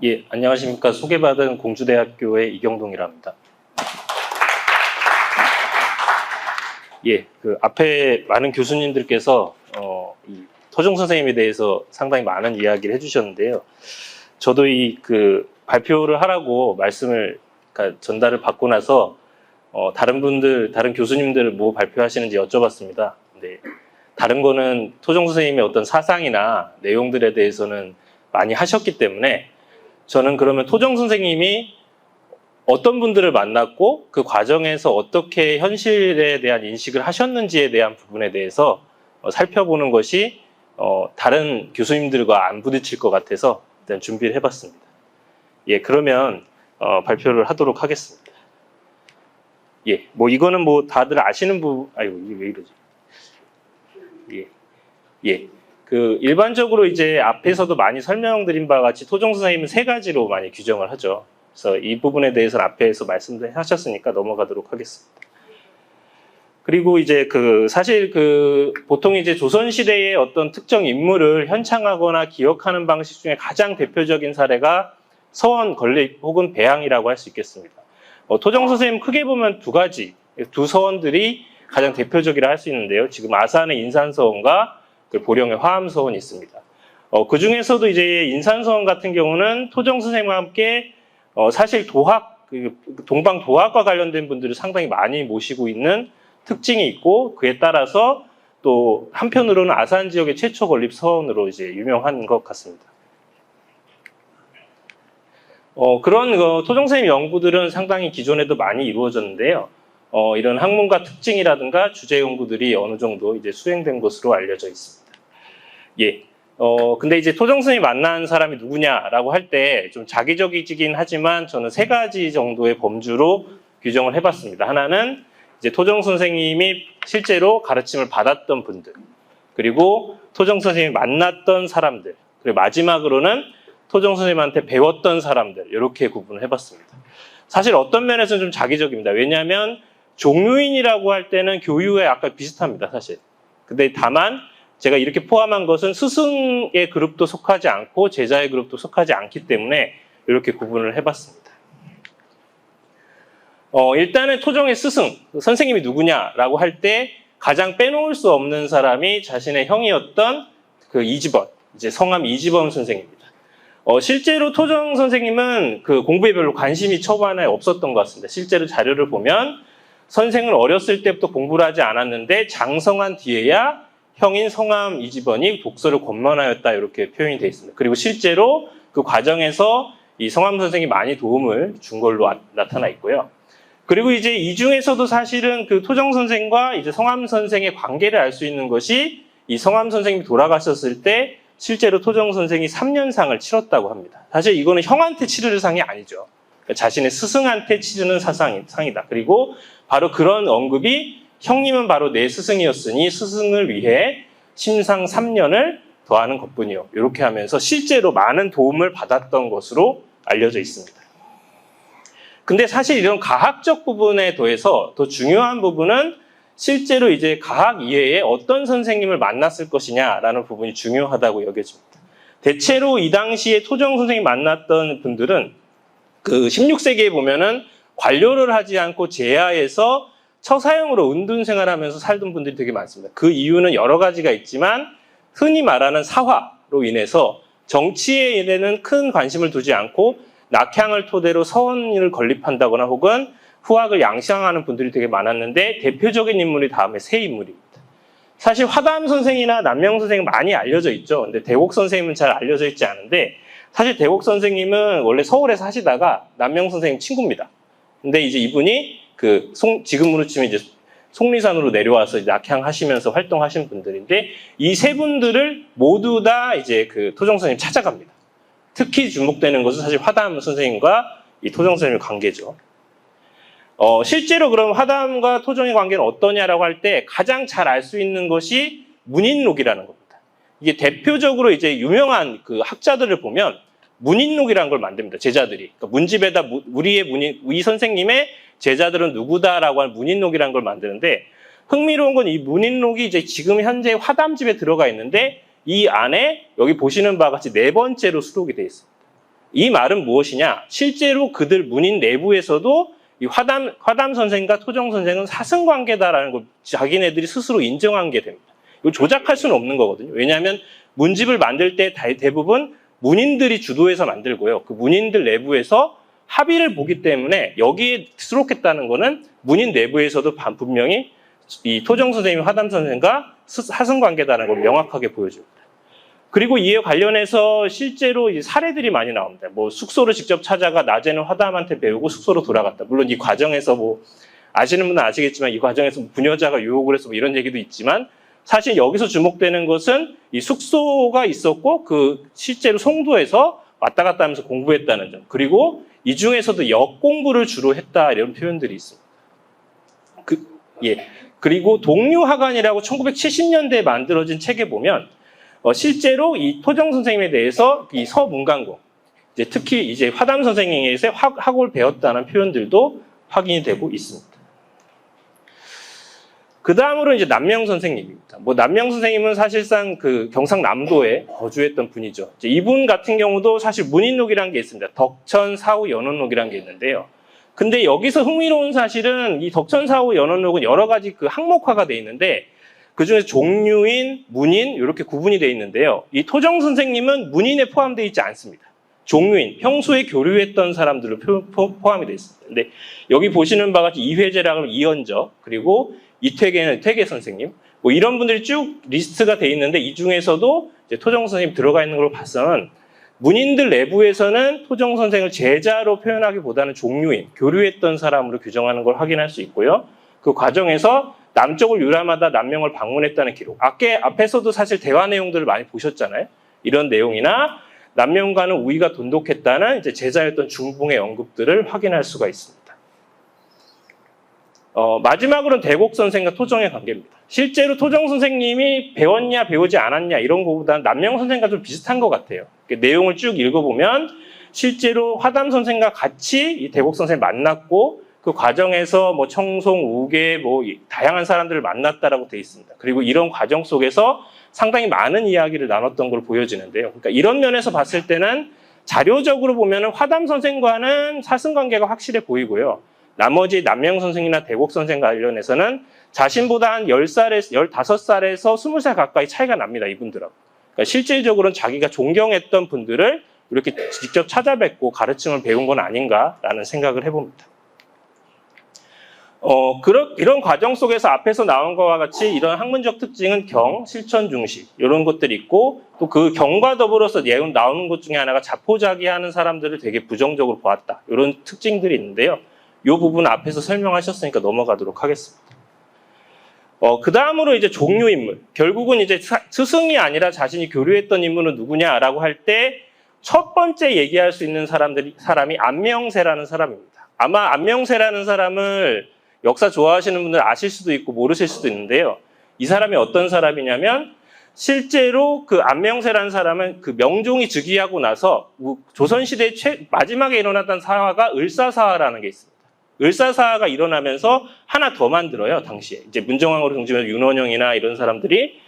예, 안녕하십니까. 소개받은 공주대학교의 이경동이라 합니다. 예, 그 앞에 많은 교수님들께서 이 토종 선생님에 대해서 상당히 많은 이야기를 해주셨는데요. 저도 이 발표를 하라고 말씀을 전달을 받고 나서 다른 교수님들 뭐 발표하시는지 여쭤봤습니다. 근데 다른 거는 토종 선생님의 어떤 사상이나 내용들에 대해서는 많이 하셨기 때문에 저는 그러면 토종 선생님이 어떤 분들을 만났고 그 과정에서 어떻게 현실에 대한 인식을 하셨는지에 대한 부분에 대해서 살펴보는 것이 다른 교수님들과 안 부딪힐 것 같아서 일단 준비를 해봤습니다. 예, 그러면 발표를 하도록 하겠습니다. 예, 뭐 이거는 뭐 다들 아시는 아이고 이게 왜 이러지? 예. 일반적으로 이제 앞에서도 많이 설명드린 바와 같이 토종 선생님은 세 가지로 많이 규정을 하죠. 그래서 이 부분에 대해서는 앞에서 말씀하셨으니까 넘어가도록 하겠습니다. 그리고 이제 사실 보통 이제 조선시대의 어떤 특정 인물을 현창하거나 기억하는 방식 중에 가장 대표적인 사례가 서원 건립 혹은 배양이라고 할 수 있겠습니다. 토종 선생님 크게 보면 두 서원들이 가장 대표적이라 할 수 있는데요. 지금 아산의 인산서원과 보령의 화암서원이 있습니다. 그 중에서도 이제 인산서원 같은 경우는 토종 선생님과 함께 사실 동방 도학과 관련된 분들을 상당히 많이 모시고 있는 특징이 있고 그에 따라서 또 한편으로는 아산 지역의 최초 건립 서원으로 이제 유명한 것 같습니다. 그런 토종 선생님 연구들은 상당히 기존에도 많이 이루어졌는데요. 이런 학문과 특징이라든가 주제 연구들이 어느 정도 이제 수행된 것으로 알려져 있습니다. 예. 근데 이제 토종 선생님 만난 사람이 누구냐라고 할 때 좀 자기적이긴 하지만 저는 세 가지 정도의 범주로 규정을 해봤습니다. 하나는 이제 토종 선생님이 실제로 가르침을 받았던 분들, 그리고 토종 선생님이 만났던 사람들, 그리고 마지막으로는 토종 선생님한테 배웠던 사람들, 이렇게 구분을 해봤습니다. 사실 어떤 면에서는 좀 자기적입니다. 왜냐하면 종류인이라고 할 때는 교유에 아까 비슷합니다, 사실. 근데 다만 제가 이렇게 포함한 것은 스승의 그룹도 속하지 않고 제자의 그룹도 속하지 않기 때문에 이렇게 구분을 해봤습니다. 일단은 토종의 스승, 선생님이 누구냐라고 할 때 가장 빼놓을 수 없는 사람이 자신의 형이었던 이지번, 이제 성함 이지번 선생입니다. 실제로 토종 선생님은 공부에 별로 관심이 초반에 없었던 것 같습니다. 실제로 자료를 보면 선생은 어렸을 때부터 공부를 하지 않았는데 장성한 뒤에야 형인 성함 이지번이 독서를 권면하였다 이렇게 표현이 되어 있습니다. 그리고 실제로 그 과정에서 이 성함 선생이 많이 도움을 준 걸로 나타나 있고요. 그리고 이제 이 중에서도 사실은 토종 선생과 이제 성함 선생의 관계를 알 수 있는 것이 이 성함 선생님이 돌아가셨을 때 실제로 토종 선생이 3년상을 치렀다고 합니다. 사실 이거는 형한테 치르는 상이 아니죠. 자신의 스승한테 치르는 상이다. 그리고 바로 그런 언급이 형님은 바로 내 스승이었으니 스승을 위해 심상 3년을 더하는 것뿐이요. 이렇게 하면서 실제로 많은 도움을 받았던 것으로 알려져 있습니다. 근데 사실 이런 가학적 부분에 더해서 더 중요한 부분은 실제로 이제 가학 이외에 어떤 선생님을 만났을 것이냐라는 부분이 중요하다고 여겨집니다. 대체로 이 당시에 토종 선생님 만났던 분들은 16세기에 보면은 관료를 하지 않고 제야에서 처사형으로 은둔 생활하면서 살던 분들이 되게 많습니다. 그 이유는 여러 가지가 있지만 흔히 말하는 사화로 인해서 정치에 대해서는 큰 관심을 두지 않고 낙향을 토대로 서원을 건립한다거나 혹은 후학을 양성하는 분들이 되게 많았는데 대표적인 인물이 다음에 세 인물입니다. 사실 화담 선생이나 남명 선생은 많이 알려져 있죠. 근데 대곡 선생님은 잘 알려져 있지 않은데 사실 대곡 선생님은 원래 서울에서 하시다가 남명 선생님 친구입니다. 근데 이제 이분이 지금으로 치면 이제 속리산으로 내려와서 낙향하시면서 활동하신 분들인데 이 세 분들을 모두 다 이제 토종 선생님 찾아갑니다. 특히 주목되는 것은 사실 화담 선생님과 이 토종 선생님의 관계죠. 실제로 그럼 화담과 토종의 관계는 어떠냐라고 할 때 가장 잘 알 수 있는 것이 문인록이라는 겁니다. 이게 대표적으로 이제 유명한 학자들을 보면 문인록이라는 걸 만듭니다. 제자들이. 그러니까 문집에다 이 선생님의 제자들은 누구다라고 하는 문인록이라는 걸 만드는데 흥미로운 건 이 문인록이 이제 지금 현재 화담집에 들어가 있는데 이 안에 여기 보시는 바와 같이 4번째로 수록이 되어 있습니다. 이 말은 무엇이냐? 실제로 그들 문인 내부에서도 이 화담 선생과 토정 선생은 사승관계다라는 걸 자기네들이 스스로 인정한 게 됩니다. 이거 조작할 수는 없는 거거든요. 왜냐하면 문집을 만들 때 대부분 문인들이 주도해서 만들고요. 그 문인들 내부에서 합의를 보기 때문에 여기에 수록했다는 거는 문인 내부에서도 분명히 이 토정 선생님, 화담 선생과 사승관계다라는 걸 명확하게 보여줍니다. 그리고 이에 관련해서 실제로 이 사례들이 많이 나옵니다. 뭐 숙소를 직접 찾아가 낮에는 화담한테 배우고 숙소로 돌아갔다. 물론 이 과정에서 뭐 아시는 분은 아시겠지만 이 과정에서 부녀자가 유혹을 해서 뭐 이런 얘기도 있지만 사실 여기서 주목되는 것은 이 숙소가 있었고 그 실제로 송도에서 왔다 갔다 하면서 공부했다는 점. 그리고 이 중에서도 역공부를 주로 했다 이런 표현들이 있습니다. 그리고 동류하관이라고 1970년대에 만들어진 책에 보면 실제로 이 토정 선생님에 대해서 이 서문관공, 특히 이제 화담 선생님에서 학을 배웠다는 표현들도 확인이 되고 있습니다. 그 다음으로 이제 남명 선생님입니다. 뭐 남명 선생님은 사실상 그 경상남도에 거주했던 분이죠. 이제 이분 같은 경우도 사실 문인록이라는 게 있습니다. 덕천 사후 연원록이라는 게 있는데요. 근데 여기서 흥미로운 사실은 이 덕천 사후 연원록은 여러 가지 그 항목화가 돼 있는데 그중에서 종류인, 문인 이렇게 구분이 되어 있는데요. 이 토정 선생님은 문인에 포함되어 있지 않습니다. 종류인, 평소에 교류했던 사람들로 포함이 되어 있습니다. 근데 여기 보시는 바와 같이 이회재라고 이현저, 그리고 이태계는 태계 선생님, 뭐 이런 분들이 쭉 리스트가 되어 있는데 이 중에서도 이제 토정 선생님 들어가 있는 걸 봐서는 문인들 내부에서는 토정 선생을 제자로 표현하기보다는 종류인, 교류했던 사람으로 규정하는 걸 확인할 수 있고요. 그 과정에서 남쪽을 유람하다 남명을 방문했다는 기록. 앞에서도 사실 대화 내용들을 많이 보셨잖아요. 이런 내용이나 남명과는 우위가 돈독했다는 이제 제자였던 중봉의 언급들을 확인할 수가 있습니다. 마지막으로는 대곡 선생과 토정의 관계입니다. 실제로 토정 선생님이 배웠냐 배우지 않았냐 이런 것보다는 남명 선생과 좀 비슷한 것 같아요. 내용을 쭉 읽어보면 실제로 화담 선생과 같이 이 대곡 선생을 만났고 그 과정에서 뭐 청송, 우계, 뭐 다양한 사람들을 만났다라고 되어 있습니다. 그리고 이런 과정 속에서 상당히 많은 이야기를 나눴던 걸 보여지는데요. 그러니까 이런 면에서 봤을 때는 자료적으로 보면은 화담 선생과는 사승관계가 확실해 보이고요. 나머지 남명 선생이나 대곡 선생 관련해서는 자신보다 한 10살에서 15살에서 20살 가까이 차이가 납니다. 이분들하고. 그러니까 실질적으로는 자기가 존경했던 분들을 이렇게 직접 찾아뵙고 가르침을 배운 건 아닌가라는 생각을 해봅니다. 이런 과정 속에서 앞에서 나온 것과 같이 이런 학문적 특징은 경, 실천 중시 이런 것들이 있고 또 그 경과 더불어서 나오는 것 중에 하나가 자포자기하는 사람들을 되게 부정적으로 보았다. 이런 특징들이 있는데요. 이 부분 앞에서 설명하셨으니까 넘어가도록 하겠습니다. 그 다음으로 이제 종류 인물. 결국은 이제 스승이 아니라 자신이 교류했던 인물은 누구냐라고 할 때 첫 번째 얘기할 수 있는 사람이 안명세라는 사람입니다. 아마 안명세라는 사람을 역사 좋아하시는 분들 아실 수도 있고 모르실 수도 있는데요. 이 사람이 어떤 사람이냐면 실제로 그 안명세라는 사람은 그 명종이 즉위하고 나서 조선시대 마지막에 일어났던 사화가 을사사화라는 게 있습니다. 을사사화가 일어나면서 하나 더 만들어요. 당시에 이제 문정왕으로 등지면서 윤원영이나 이런 사람들이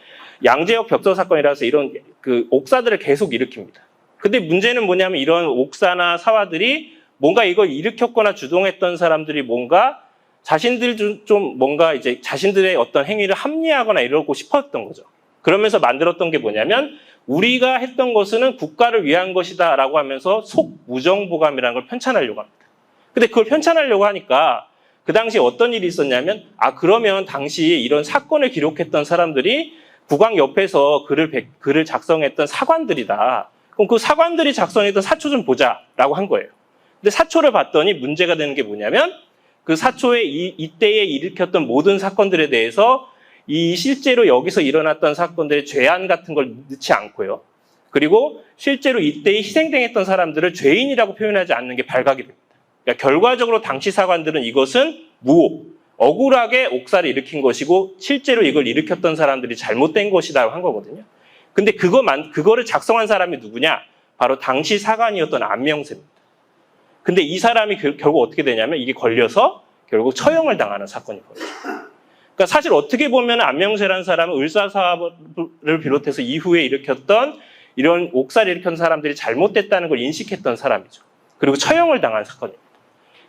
양재역 벽서 사건이라서 이런 그 옥사들을 계속 일으킵니다. 근데 문제는 뭐냐면 이런 옥사나 사화들이 뭔가 이걸 일으켰거나 주동했던 사람들이 뭔가 자신들 좀 뭔가 이제 자신들의 어떤 행위를 합리화하거나 이러고 싶었던 거죠. 그러면서 만들었던 게 뭐냐면 우리가 했던 것은 국가를 위한 것이다 라고 하면서 속무정보감이라는 걸 편찬하려고 합니다. 근데 그걸 편찬하려고 하니까 그 당시에 어떤 일이 있었냐면 그러면 당시에 이런 사건을 기록했던 사람들이 국왕 옆에서 글을 작성했던 사관들이다. 그럼 그 사관들이 작성했던 사초 좀 보자라고 한 거예요. 근데 사초를 봤더니 문제가 되는 게 뭐냐면 그 사초에 이때에 일으켰던 모든 사건들에 대해서 이 실제로 여기서 일어났던 사건들의 죄안 같은 걸 넣지 않고요. 그리고 실제로 이때에 희생당했던 사람들을 죄인이라고 표현하지 않는 게 발각이 됩니다. 그러니까 결과적으로 당시 사관들은 이것은 무오, 억울하게 옥사를 일으킨 것이고 실제로 이걸 일으켰던 사람들이 잘못된 것이다 한 거거든요. 근데 그거를 작성한 사람이 누구냐? 바로 당시 사관이었던 안명세입니다. 근데 이 사람이 결국 어떻게 되냐면 이게 걸려서 결국 처형을 당하는 사건이 벌어져요. 그러니까 사실 어떻게 보면 안명세라는 사람은 을사사화를 비롯해서 이후에 일으켰던 이런 옥살이 일으킨 사람들이 잘못됐다는 걸 인식했던 사람이죠. 그리고 처형을 당한 사건입니다.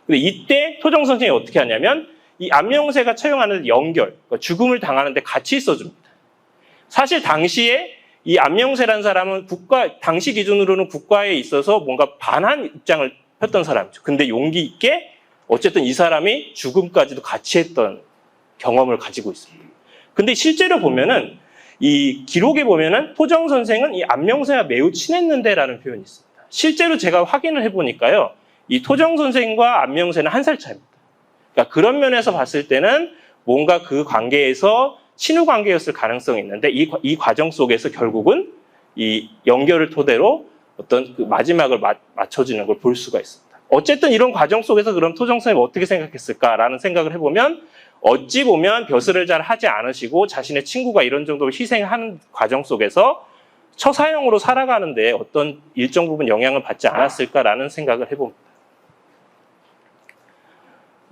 근데 이때 토정 선생이 어떻게 하냐면 이 안명세가 처형하는 연결, 그러니까 죽음을 당하는데 같이 있어줍니다. 사실 당시에 이 안명세라는 사람은 당시 기준으로는 국가에 있어서 뭔가 반한 입장을 폈던 사람이죠. 근데 용기 있게 어쨌든 이 사람이 죽음까지도 같이 했던 경험을 가지고 있습니다. 근데 실제로 보면은 이 기록에 보면은 토정 선생은 이 안명세와 매우 친했는데라는 표현이 있습니다. 실제로 제가 확인을 해보니까요, 이 토정 선생과 안명세는 1살 차이입니다. 그러니까 그런 면에서 봤을 때는 뭔가 그 관계에서 친후 관계였을 가능성이 있는데 이 과정 속에서 결국은 이 연결을 토대로 어떤 그 마지막을 맞춰지는 걸 볼 수가 있습니다. 어쨌든 이런 과정 속에서 그럼 토정 선생이 어떻게 생각했을까라는 생각을 해보면 어찌 보면 벼슬을 잘 하지 않으시고 자신의 친구가 이런 정도로 희생하는 과정 속에서 처사형으로 살아가는데 어떤 일정 부분 영향을 받지 않았을까라는 생각을 해봅니다.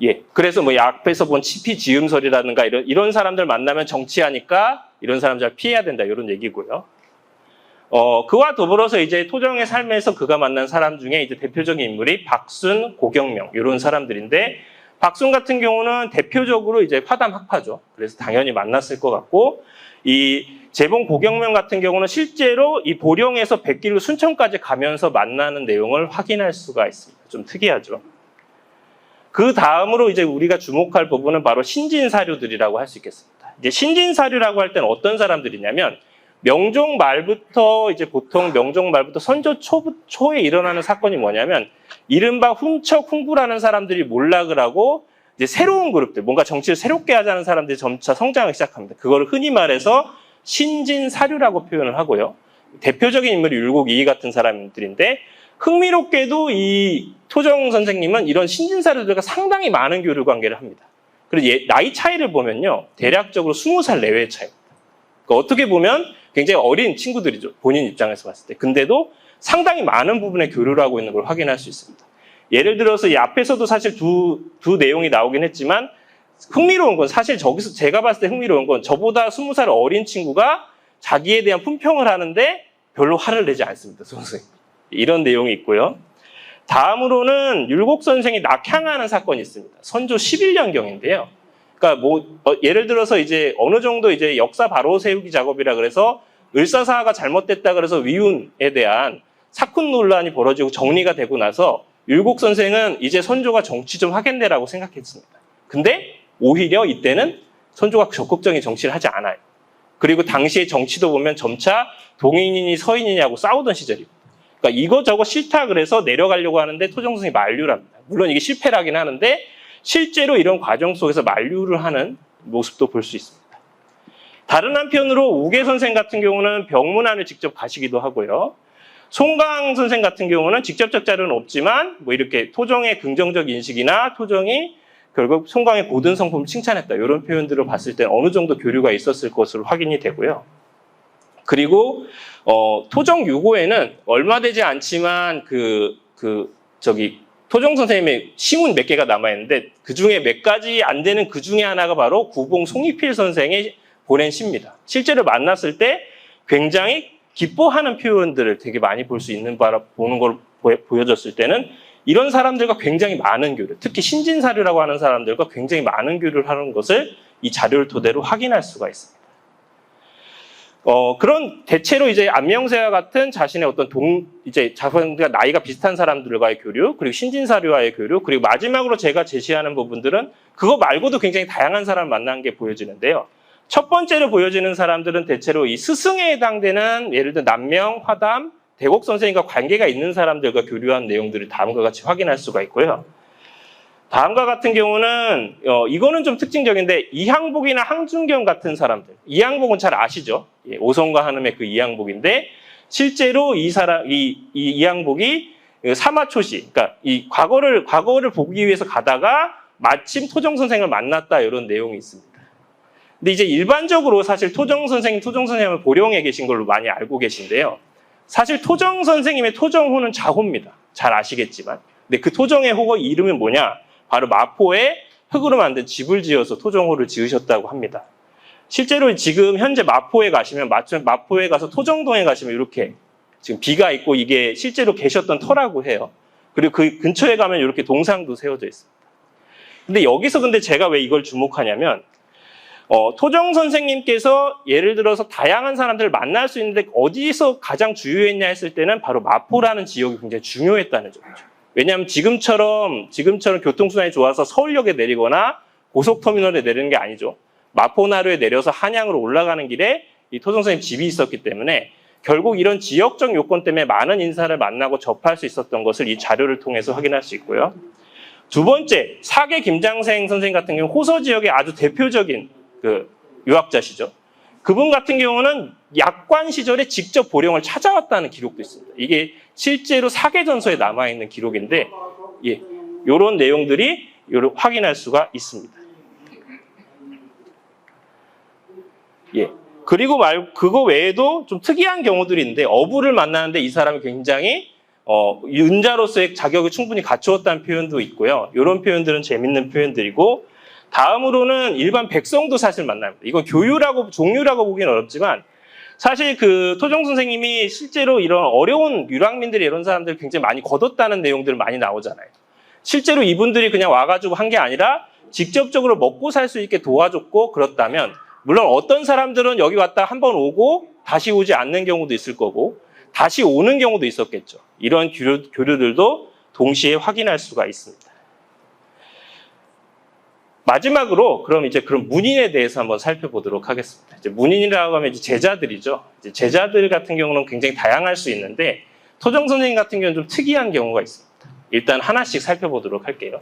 예, 그래서 뭐 앞에서 본 치피지음설이라든가 이런 사람들 만나면 정치하니까 이런 사람 잘 피해야 된다 이런 얘기고요. 그와 더불어서 이제 토정의 삶에서 그가 만난 사람 중에 이제 대표적인 인물이 박순, 고경명 이런 사람들인데 박순 같은 경우는 대표적으로 이제 화담 학파죠. 그래서 당연히 만났을 것 같고 이 재봉 고경명 같은 경우는 실제로 이 보령에서 백길로 순천까지 가면서 만나는 내용을 확인할 수가 있습니다. 좀 특이하죠. 그 다음으로 이제 우리가 주목할 부분은 바로 신진사류들이라고 할 수 있겠습니다. 이제 신진사류라고 할 때는 어떤 사람들이냐면 명종 말부터 이제 보통 명종 말부터 선조 초에 일어나는 사건이 뭐냐면 이른바 훈척 훈구라는 사람들이 몰락을 하고 이제 새로운 그룹들, 뭔가 정치를 새롭게 하자는 사람들이 점차 성장하기 시작합니다. 그걸 흔히 말해서 신진사류라고 표현을 하고요. 대표적인 인물이 율곡 이이 같은 사람들인데 흥미롭게도 이 토정 선생님은 이런 신진사류들과 상당히 많은 교류 관계를 합니다. 그리고 나이 차이를 보면요. 대략적으로 20살 내외의 차이입니다. 그러니까 어떻게 보면 굉장히 어린 친구들이죠. 본인 입장에서 봤을 때. 근데도 상당히 많은 부분에 교류를 하고 있는 걸 확인할 수 있습니다. 예를 들어서 이 앞에서도 사실 두 내용이 나오긴 했지만 흥미로운 건 사실 저기서 제가 봤을 때 흥미로운 건 저보다 20살 어린 친구가 자기에 대한 품평을 하는데 별로 화를 내지 않습니다. 선생님. 이런 내용이 있고요. 다음으로는 율곡 선생이 낙향하는 사건이 있습니다. 선조 11년경인데요. 그러니까 예를 들어서 이제 어느 정도 이제 역사 바로 세우기 작업이라 그래서 을사사화가 잘못됐다 그래서 위운에 대한 사건 논란이 벌어지고 정리가 되고 나서 율곡 선생은 이제 선조가 정치 좀 하겠네라고 생각했습니다. 근데 오히려 이때는 선조가 적극적인 정치를 하지 않아요. 그리고 당시의 정치도 보면 점차 동인이니 서인이냐고 싸우던 시절입니다. 그러니까 이거저거 싫다 그래서 내려가려고 하는데 토정 선생이 만류를 합니다. 물론 이게 실패라긴 하는데 실제로 이런 과정 속에서 만류를 하는 모습도 볼 수 있습니다. 다른 한편으로 우계 선생 같은 경우는 병문안을 직접 가시기도 하고요. 송강 선생 같은 경우는 직접적 자료는 없지만 뭐 이렇게 토정의 긍정적 인식이나 토정이 결국 송강의 고든 성품을 칭찬했다 이런 표현들을 봤을 때 어느 정도 교류가 있었을 것으로 확인이 되고요. 그리고 토정 유고에는 얼마 되지 않지만 토정 선생님의 시문 몇 개가 남아있는데 그 중에 몇 가지 안 되는 그 중에 하나가 바로 구봉 송이필 선생이 보낸 시입니다. 실제로 만났을 때 굉장히 기뻐하는 표현들을 되게 많이 볼 수 있는 보는 걸 보여줬을 때는 이런 사람들과 굉장히 많은 교류, 특히 신진사류라고 하는 사람들과 굉장히 많은 교류를 하는 것을 이 자료를 토대로 확인할 수가 있습니다. 그런 대체로 이제 안명세와 같은 자신의 어떤 자신과 나이가 비슷한 사람들과의 교류, 그리고 신진사류와의 교류, 그리고 마지막으로 제가 제시하는 부분들은 그거 말고도 굉장히 다양한 사람을 만난 게 보여지는데요. 첫 번째로 보여지는 사람들은 대체로 이 스승에 해당되는 예를 들어 남명, 화담, 대곡 선생님과 관계가 있는 사람들과 교류한 내용들을 다음과 같이 확인할 수가 있고요. 다음과 같은 경우는 이거는 좀 특징적인데 이항복이나 항준경 같은 사람들, 이항복은 잘 아시죠? 예, 오성과 한음의 그 이항복인데 실제로 이항복이 사마초시, 그러니까 이 과거를 보기 위해서 가다가 마침 토정 선생을 만났다 이런 내용이 있습니다. 근데 이제 일반적으로 사실 토정 선생님은 보령에 계신 걸로 많이 알고 계신데요. 사실 토정 선생님의 토정호는 자호입니다. 잘 아시겠지만. 근데 그 토정의 호가 이름은 뭐냐? 바로 마포에 흙으로 만든 집을 지어서 토정호를 지으셨다고 합니다. 실제로 지금 현재 마포에 가시면 마포에 가서 토정동에 가시면 이렇게 지금 비가 있고 이게 실제로 계셨던 터라고 해요. 그리고 그 근처에 가면 이렇게 동상도 세워져 있습니다. 근데 여기서 근데 제가 왜 이걸 주목하냐면 토종 선생님께서 예를 들어서 다양한 사람들을 만날 수 있는데 어디서 가장 주요했냐 했을 때는 바로 마포라는 지역이 굉장히 중요했다는 점이죠. 왜냐하면 지금처럼 교통수단이 좋아서 서울역에 내리거나 고속터미널에 내리는 게 아니죠. 마포나루에 내려서 한양으로 올라가는 길에 이 토종 선생님 집이 있었기 때문에 결국 이런 지역적 요건 때문에 많은 인사를 만나고 접할 수 있었던 것을 이 자료를 통해서 확인할 수 있고요. 두 번째, 사계 김장생 선생님 같은 경우는 호서 지역의 아주 대표적인 그 유학자시죠. 그분 같은 경우는 약관 시절에 직접 보령을 찾아왔다는 기록도 있습니다. 이게 실제로 사계전서에 남아있는 기록인데, 예, 이런 내용들이 확인할 수가 있습니다. 예. 그리고 그거 외에도 좀 특이한 경우들이 있는데, 어부를 만나는데 이 사람이 굉장히 윤자로서의 자격을 충분히 갖추었다는 표현도 있고요. 이런 표현들은 재밌는 표현들이고, 다음으로는 일반 백성도 사실 만납니다. 이건 종류라고 보기는 어렵지만, 사실 그 토종 선생님이 실제로 이런 어려운 유랑민들이 이런 사람들을 굉장히 많이 거뒀다는 내용들 많이 나오잖아요. 실제로 이분들이 그냥 와가지고 한 게 아니라 직접적으로 먹고 살 수 있게 도와줬고, 그렇다면 물론 어떤 사람들은 여기 왔다 한번 오고 다시 오지 않는 경우도 있을 거고 다시 오는 경우도 있었겠죠. 이런 교류들도 동시에 확인할 수가 있습니다. 마지막으로 그럼 문인에 대해서 한번 살펴보도록 하겠습니다. 이제 문인이라고 하면 이제 제자들이죠. 이제 제자들 같은 경우는 굉장히 다양할 수 있는데 토종 선생님 같은 경우는 좀 특이한 경우가 있습니다. 일단 하나씩 살펴보도록 할게요.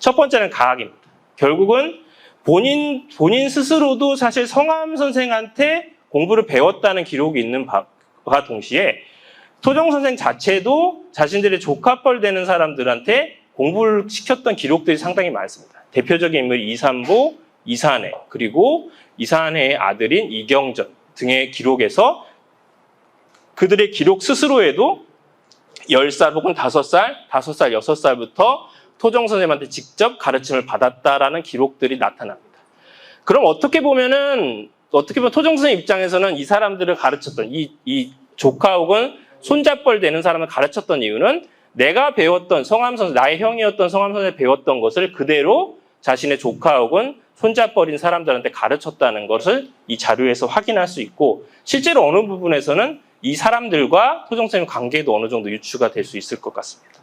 첫 번째는 가학입니다. 결국은 본인 스스로도 사실 성암 선생한테 공부를 배웠다는 기록이 있는 바와 동시에 토종 선생 자체도 자신들의 조카뻘 되는 사람들한테 공부를 시켰던 기록들이 상당히 많습니다. 대표적인 인물이 이산보, 이산해, 그리고 이산해의 아들인 이경전 등의 기록에서 그들의 기록 스스로에도 10살 혹은 5살, 6살부터 토종 선생님한테 직접 가르침을 받았다라는 기록들이 나타납니다. 그럼 어떻게 보면 토종 선생님 입장에서는 이 사람들을 가르쳤던 이 조카 혹은 손자뻘 되는 사람을 가르쳤던 이유는 내가 배웠던 나의 형이었던 성암 선생님이 배웠던 것을 그대로 자신의 조카 혹은 손자뻘인 사람들한테 가르쳤다는 것을 이 자료에서 확인할 수 있고 실제로 어느 부분에서는 이 사람들과 토종 선생님 관계도 어느 정도 유추가 될 수 있을 것 같습니다.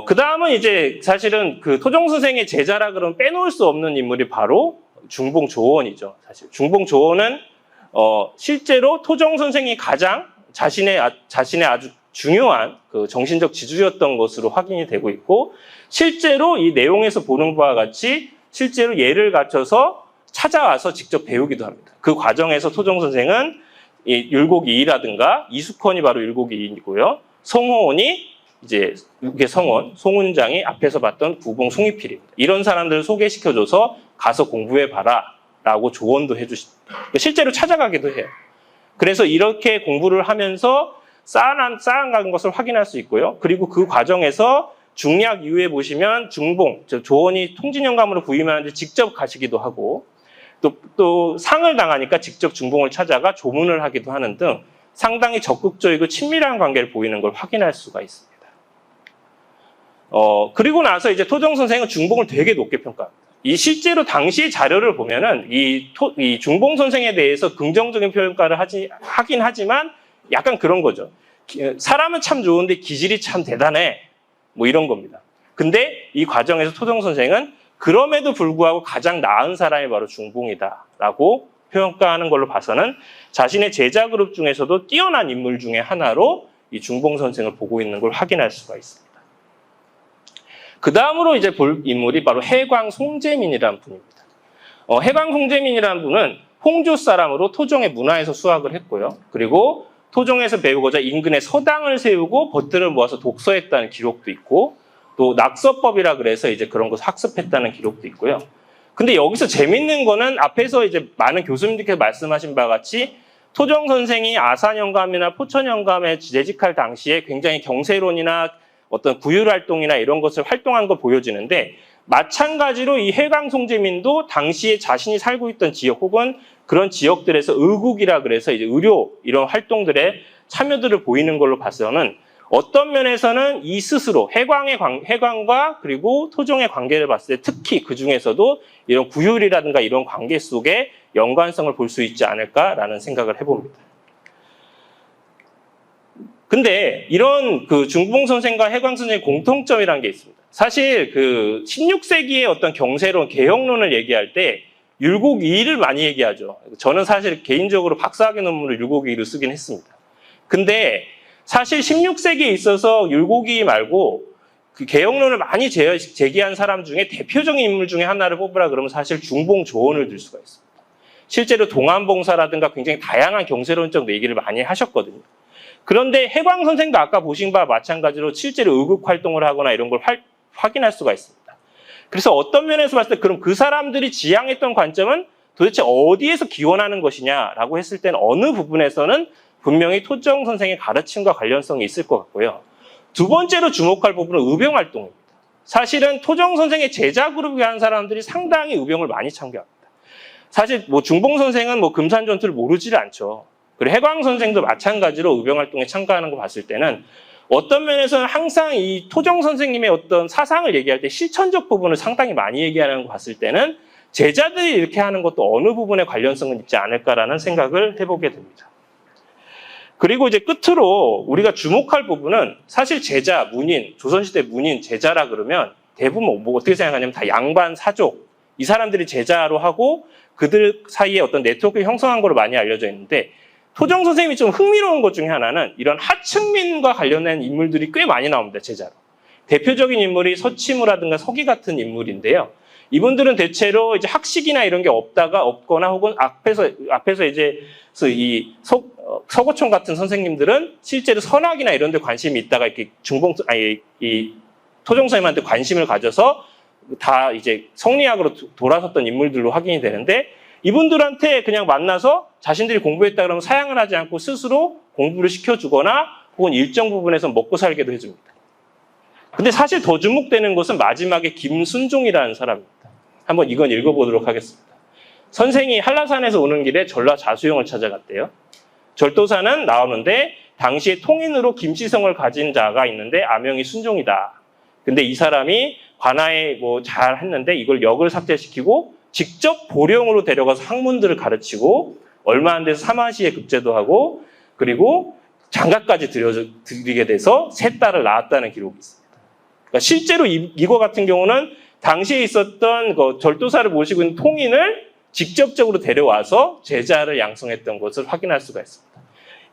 그 다음은 이제 사실은 그 토종 선생의 제자라 그러면 빼놓을 수 없는 인물이 바로 중봉 조원이죠. 사실 중봉 조원은 실제로 토종 선생이 가장 자신의 아주 중요한 그 정신적 지주였던 것으로 확인이 되고 있고 실제로 이 내용에서 보는 바와 같이 실제로 예를 갖춰서 찾아와서 직접 배우기도 합니다. 그 과정에서 토종 선생은 이 율곡이이라든가 이숙헌이 바로 율곡이이고요. 성호원이 이제 이게 송훈장이 앞에서 봤던 구봉 송이필입니다. 이런 사람들을 소개시켜줘서 가서 공부해봐라라고 조언도 해주십니다. 실제로 찾아가기도 해요. 그래서 이렇게 공부를 하면서 쌓아간 것을 확인할 수 있고요. 그리고 그 과정에서 중략 이후에 보시면 중봉, 조원이 통진영감으로 부임하는데 직접 가시기도 하고 또 상을 당하니까 직접 중봉을 찾아가 조문을 하기도 하는 등 상당히 적극적이고 친밀한 관계를 보이는 걸 확인할 수가 있습니다. 그리고 나서 이제 토종 선생은 중봉을 되게 높게 평가합니다. 이 실제로 당시 자료를 보면은 이 중봉 선생에 대해서 긍정적인 평가를 하긴 하지만 약간 그런 거죠. 사람은 참 좋은데 기질이 참 대단해. 뭐 이런 겁니다. 근데 이 과정에서 토종 선생은 그럼에도 불구하고 가장 나은 사람이 바로 중봉이다라고 평가하는 걸로 봐서는 자신의 제자 그룹 중에서도 뛰어난 인물 중에 하나로 이 중봉 선생을 보고 있는 걸 확인할 수가 있습니다. 그 다음으로 이제 볼 인물이 바로 해광 송재민이라는 분입니다. 해광 송재민이라는 분은 홍주 사람으로 토종의 문화에서 수학을 했고요. 그리고 토종에서 배우고자 인근에 서당을 세우고 벗들을 모아서 독서했다는 기록도 있고 또 낙서법이라 그래서 이제 그런 것을 학습했다는 기록도 있고요. 근데 여기서 재밌는 거는 앞에서 이제 많은 교수님들께서 말씀하신 바와 같이 토종 선생이 아산영감이나 포천영감에 재직할 당시에 굉장히 경세론이나 어떤 구율 활동이나 이런 것을 활동한 걸 보여지는데 마찬가지로 이 해광 송재민도 당시에 자신이 살고 있던 지역 혹은 그런 지역들에서 의국이라 그래서 이제 의료 이런 활동들에 참여들을 보이는 걸로 봐서는 어떤 면에서는 이 스스로 해광과 그리고 토종의 관계를 봤을 때 특히 그 중에서도 이런 구휼이라든가 이런 관계 속에 연관성을 볼 수 있지 않을까라는 생각을 해봅니다. 근데 이런 그 중봉 선생과 해광 선생의 공통점이라는 게 있습니다. 사실 그 16세기의 어떤 경세론, 개혁론을 얘기할 때 율곡이의를 많이 얘기하죠. 저는 사실 개인적으로 박사학위 논문을 율곡이의로 쓰긴 했습니다. 근데 사실 16세기에 있어서 율곡이의 말고 그 개혁론을 많이 제기한 사람 중에 대표적인 인물 중에 하나를 뽑으라 그러면 사실 중봉조원을 들 수가 있습니다. 실제로 동안봉사라든가 굉장히 다양한 경세론적 얘기를 많이 하셨거든요. 그런데 해광 선생도 아까 보신 바와 마찬가지로 실제로 의극 활동을 하거나 이런 걸 확인할 수가 있습니다. 그래서 어떤 면에서 봤을 때 그럼 그 사람들이 지향했던 관점은 도대체 어디에서 기원하는 것이냐라고 했을 때는 어느 부분에서는 분명히 토정 선생의 가르침과 관련성이 있을 것 같고요. 두 번째로 주목할 부분은 의병 활동입니다. 사실은 토정 선생의 제자 그룹에 한 사람들이 상당히 의병을 많이 참여합니다. 사실 뭐 중봉 선생은 뭐 금산 전투를 모르지를 않죠. 그리고 해광 선생도 마찬가지로 의병 활동에 참가하는 거 봤을 때는 어떤 면에서는 항상 이 토정 선생님의 어떤 사상을 얘기할 때 실천적 부분을 상당히 많이 얘기하는 거 봤을 때는 제자들이 이렇게 하는 것도 어느 부분에 관련성은 있지 않을까라는 생각을 해보게 됩니다. 그리고 이제 끝으로 우리가 주목할 부분은 사실 제자, 문인, 조선시대 문인, 제자라 그러면 대부분 뭐 어떻게 생각하냐면 다 양반, 사족, 이 사람들이 제자로 하고 그들 사이에 어떤 네트워크를 형성한 걸로 많이 알려져 있는데 토정 선생님이 좀 흥미로운 것 중에 하나는 이런 하층민과 관련된 인물들이 꽤 많이 나옵니다, 제자로. 대표적인 인물이 서치무라든가 서기 같은 인물인데요. 이분들은 대체로 이제 학식이나 이런 게 없거나 혹은 앞에서 이제 이 서고총 같은 선생님들은 실제로 선학이나 이런 데 관심이 있다가 이렇게 이 토정 선생님한테 관심을 가져서 다 이제 성리학으로 돌아섰던 인물들로 확인이 되는데 이분들한테 그냥 만나서 자신들이 공부했다 그러면 사양을 하지 않고 스스로 공부를 시켜주거나 혹은 일정 부분에서 먹고 살게도 해줍니다. 근데 사실 더 주목되는 것은 마지막에 김순종이라는 사람입니다. 한번 이건 읽어보도록 하겠습니다. 선생이 한라산에서 오는 길에 전라 자수영을 찾아갔대요. 절도사는 나오는데 당시에 통인으로 김시성을 가진 자가 있는데 아명이 순종이다. 근데 이 사람이 관아에 뭐 잘 했는데 이걸 역을 삭제시키고 직접 보령으로 데려가서 학문들을 가르치고 얼마 안 돼서 사마시에 급제도 하고 그리고 장가까지 드리게 돼서 세 딸을 낳았다는 기록이 있습니다. 그러니까 실제로 이거 같은 경우는 당시에 있었던 그 절도사를 모시고 있는 통인을 직접적으로 데려와서 제자를 양성했던 것을 확인할 수가 있습니다.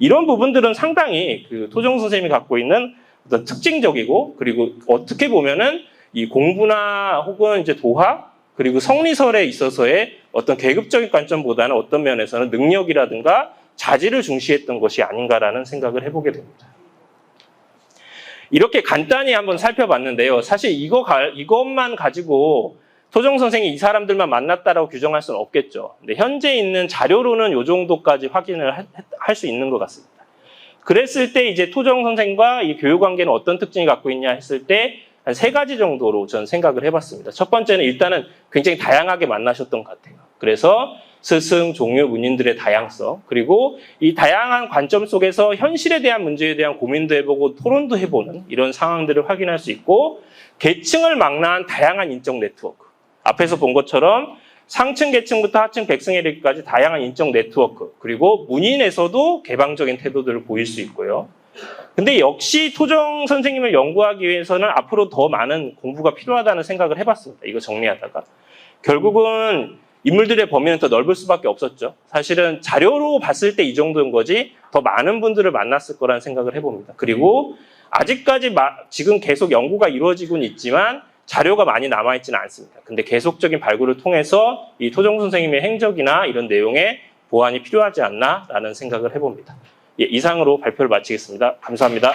이런 부분들은 상당히 그 토정 선생님이 갖고 있는 어떤 특징적이고 그리고 어떻게 보면은 이 공부나 혹은 이제 도학 그리고 성리설에 있어서의 어떤 계급적인 관점보다는 어떤 면에서는 능력이라든가 자질을 중시했던 것이 아닌가라는 생각을 해보게 됩니다. 이렇게 간단히 한번 살펴봤는데요. 사실 이것만 가지고 토정 선생이 이 사람들만 만났다라고 규정할 수는 없겠죠. 근데 현재 있는 자료로는 이 정도까지 확인을 할 수 있는 것 같습니다. 그랬을 때 이제 토정 선생과 이 교육 관계는 어떤 특징이 갖고 있냐 했을 때 한 3가지 정도로 저는 생각을 해봤습니다. 첫 번째는 일단은 굉장히 다양하게 만나셨던 것 같아요. 그래서 스승, 종류, 문인들의 다양성 그리고 이 다양한 관점 속에서 현실에 대한 문제에 대한 고민도 해보고 토론도 해보는 이런 상황들을 확인할 수 있고 계층을 망라한 다양한 인적 네트워크 앞에서 본 것처럼 상층 계층부터 하층 백성에 이르기까지 다양한 인적 네트워크 그리고 문인에서도 개방적인 태도들을 보일 수 있고요. 근데 역시 토정 선생님을 연구하기 위해서는 앞으로 더 많은 공부가 필요하다는 생각을 해봤습니다. 이거 정리하다가. 결국은 인물들의 범위는 더 넓을 수밖에 없었죠. 사실은 자료로 봤을 때 이 정도인 거지 더 많은 분들을 만났을 거라는 생각을 해봅니다. 그리고 아직까지 지금 계속 연구가 이루어지고는 있지만 자료가 많이 남아있지는 않습니다. 근데 계속적인 발굴을 통해서 이 토정 선생님의 행적이나 이런 내용에 보완이 필요하지 않나라는 생각을 해봅니다. 예, 이상으로 발표를 마치겠습니다. 감사합니다.